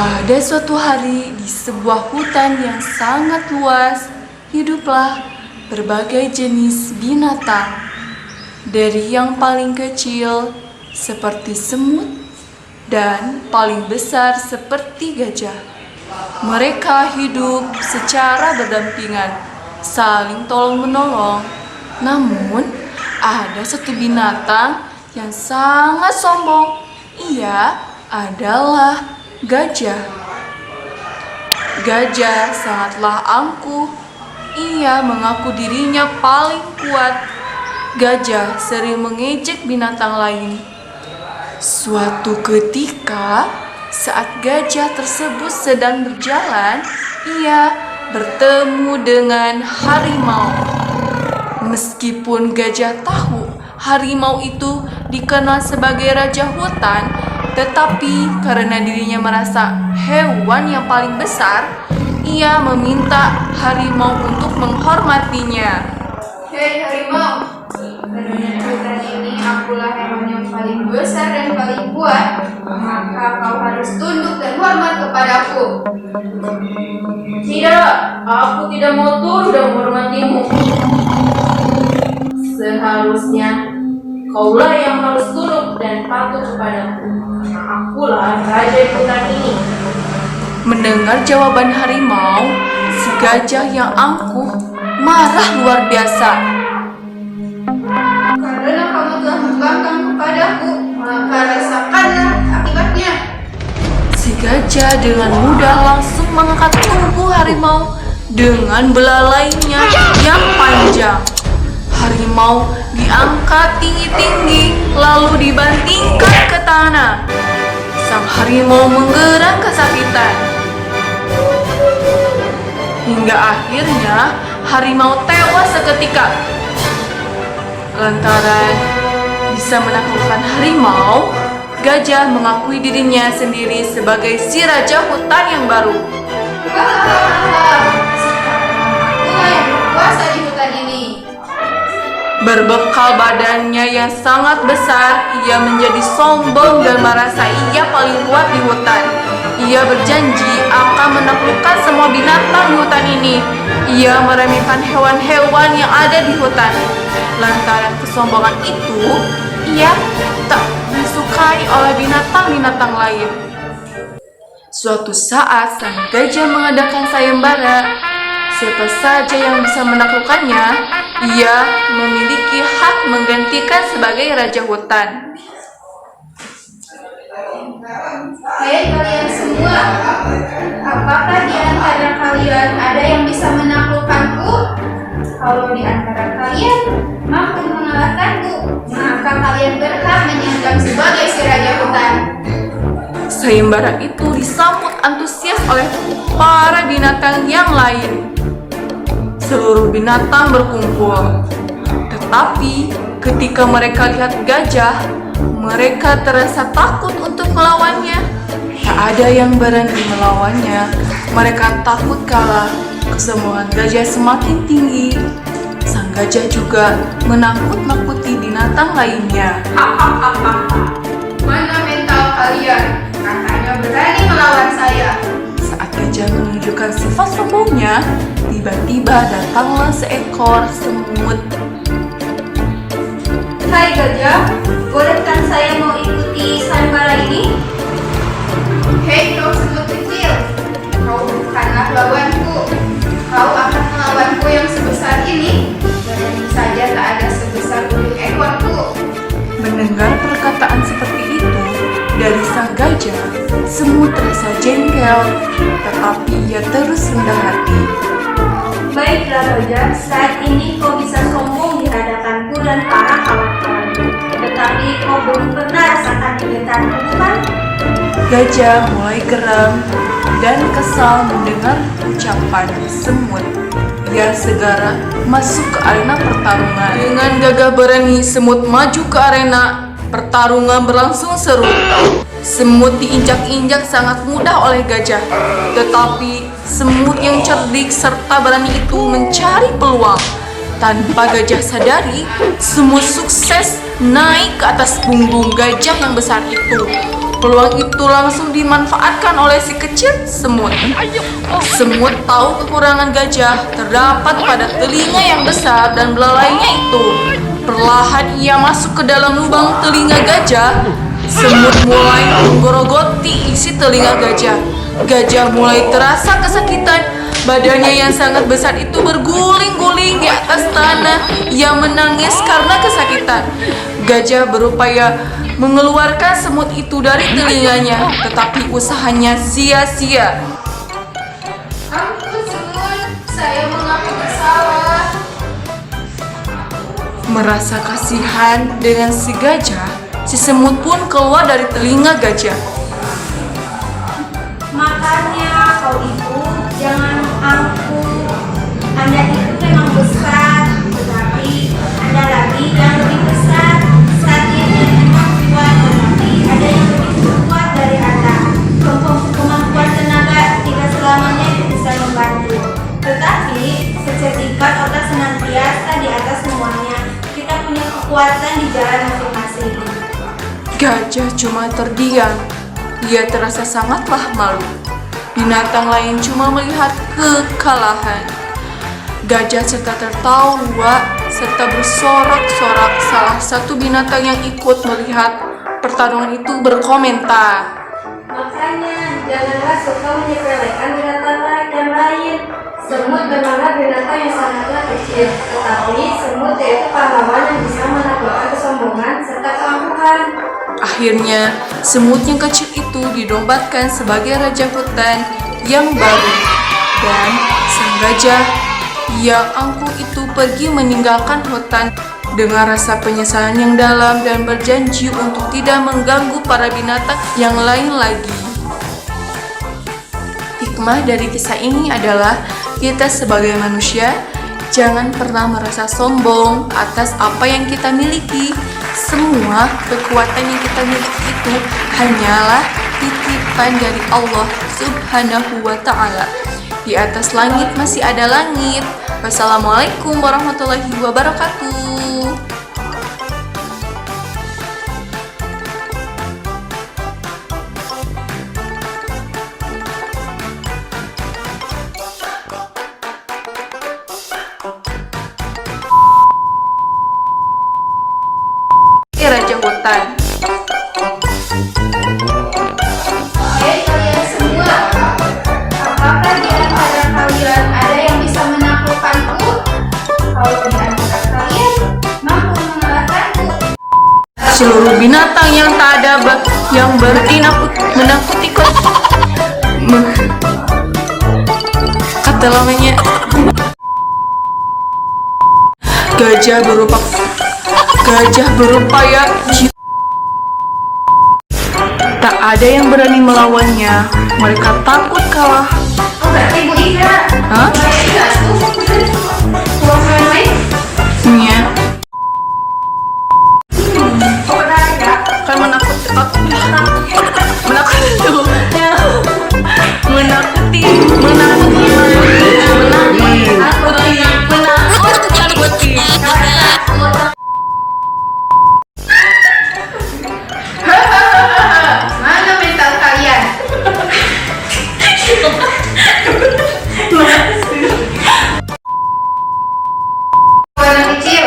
Pada suatu hari di sebuah hutan yang sangat luas, hiduplah berbagai jenis binatang. Dari yang paling kecil seperti semut dan paling besar seperti gajah. Mereka hidup secara berdampingan, saling tolong-menolong. Namun, ada satu binatang yang sangat sombong. Ia adalah gajah. Gajah sangatlah angkuh. Ia mengaku dirinya paling kuat. Gajah sering mengejek binatang lain. Suatu ketika, saat gajah tersebut sedang berjalan, ia bertemu dengan harimau. Meskipun gajah tahu harimau itu dikenal sebagai raja hutan, tetapi karena dirinya merasa hewan yang paling besar, ia meminta harimau untuk menghormatinya. Hei harimau, karena hutan ini akulah hewan yang paling besar dan paling kuat, maka kau harus tunduk dan hormat kepadaku. Tidak, aku tidak mau tunduk dan menghormatimu. Seharusnya kaulah yang harus tunduk dan patuh kepadaku. Akulah raja hutan ini. Mendengar jawaban harimau, si gajah yang angkuh marah luar biasa. Karena kamu telah membangkang kepadaku, maka rasakanlah akibatnya. Si gajah dengan mudah langsung mengangkat tubuh harimau dengan belalainya yang panjang. Harimau diangkat tinggi-tinggi lalu dibantingkan ke tanah. Sang harimau menggeram kesakitan. Hingga akhirnya harimau tewas seketika. Lantaran bisa menaklukkan harimau, gajah mengakui dirinya sendiri sebagai si raja hutan yang baru. Akulah yang berkuasa di hutan ini. Berbekal badannya yang sangat besar, ia menjadi sombong dan merasa ia paling kuat di hutan. Ia berjanji akan menaklukkan semua binatang di hutan ini. Ia meremehkan hewan-hewan yang ada di hutan. Lantaran kesombongan itu, ia tak disukai oleh binatang-binatang lain. Suatu saat, sang gajah mengadakan sayembara. Siapa saja yang bisa menaklukkannya, ia memiliki hak menggantikan sebagai raja hutan. Hai kalian semua, apakah di antara kalian ada yang bisa menaklukkanku? Kalau di antara kalian mampu mengalahkanku, maka kalian berhak menyandang sebagai si raja hutan. Sayembara itu disambut antusias oleh para binatang yang lain. Seluruh binatang berkumpul. Tetapi ketika mereka lihat gajah, mereka terasa takut untuk melawannya. Tak ada yang berani melawannya. Mereka takut kalah. Kesombongan gajah semakin tinggi. Sang gajah juga menakut-nakuti binatang lainnya. Mana mental kalian? Katanya berani melawan saya. Saat gajah menunjukkan sifat sombongnya, tiba-tiba datanglah seekor semut. Hai gajah, bolehkah saya mau ikuti sayembara ini? Hei kau semut kecil, kau bukanlah lawanku. Kau akan melawanku yang sebesar ini, dan tentu saja tak ada sebesar ujung ekorku. Mendengar perkataan seperti itu dari sang gajah, semut terasa jengkel, tetapi ia terus rendah hati. Baiklah gajah, saat ini kau bisa sombong di hadapanku dan para kawan-kawanku. Tetapi kau belum pernah rasakan kebenaranku, bukan? Gajah mulai geram dan kesal mendengar ucapan semut. Ia segera masuk ke arena pertarungan. Dengan gagah berani, semut maju ke arena. Pertarungan berlangsung seru. Semut diinjak-injak sangat mudah oleh gajah. Tetapi semut yang cerdik serta berani itu mencari peluang. Tanpa gajah sadari, semut sukses naik ke atas punggung gajah yang besar itu. Peluang itu langsung dimanfaatkan oleh si kecil semut. Semut tahu kekurangan gajah terdapat pada telinga yang besar dan belalainya itu. Perlahan ia masuk ke dalam lubang telinga gajah. Semut mulai menggerogoti isi telinga gajah. Gajah mulai terasa kesakitan. Badannya yang sangat besar itu berguling-guling di atas tanah. Ia menangis karena kesakitan. Gajah berupaya mengeluarkan semut itu dari telinganya, tetapi usahanya sia-sia. Ampun semut, saya mengaku bersalah. Merasa kasihan dengan si gajah, si semut pun keluar dari telinga gajah. Makanya kau itu jangan angkuh. Anda itu memang besar, tetapi ada lagi yang lebih besar. Saat ini memang kuat, tetapi ada yang lebih kuat dari Anda. Kemampuan tenaga tidak selamanya itu bisa membantu, tetapi secerdikat otak senantiasa di atas semuanya. Kita punya kekuatan di jalan masing-masing. Gajah cuma terdiam. Ia terasa sangatlah malu. Binatang lain cuma melihat kekalahan. Gajah serta tertawa serta bersorak-sorak. Salah satu binatang yang ikut melihat pertarungan itu berkomentar. Makanya janganlah suka menyepelekan binatang yang lain. Semut memanglah binatang yang sangatlah kecil, tetapi semut yaitu pahlawan yang bisa menaklukkan kesombongan serta keangkuhan. Akhirnya, semut yang kecil itu dinobatkan sebagai raja hutan yang baru. Dan sang gajah yang angkuh itu pergi meninggalkan hutan dengan rasa penyesalan yang dalam dan berjanji untuk tidak mengganggu para binatang yang lain lagi. Hikmah dari kisah ini adalah kita sebagai manusia jangan pernah merasa sombong atas apa yang kita miliki. Semua kekuatan yang kita miliki itu hanyalah titipan dari Allah Subhanahu wa Ta'ala. Di atas langit masih ada langit. Wassalamualaikum warahmatullahi wabarakatuh. Raja hutan. Hei kalian semua, apakah di antara kalian ada yang bisa menaklukkanku? Kalau di antara kalian mampu mengalahkanku, Seluruh binatang yang tak ada yang menakuti kata lamanya. Gajah berupaya. Tak ada yang berani melawannya. Mereka takut kalah. oh berarti Bu Ika. Hah? Iya tuh, pulang main-main. Iya. Oh benar ya? Kan menakuti. Mana mental kalian? Anak kecil,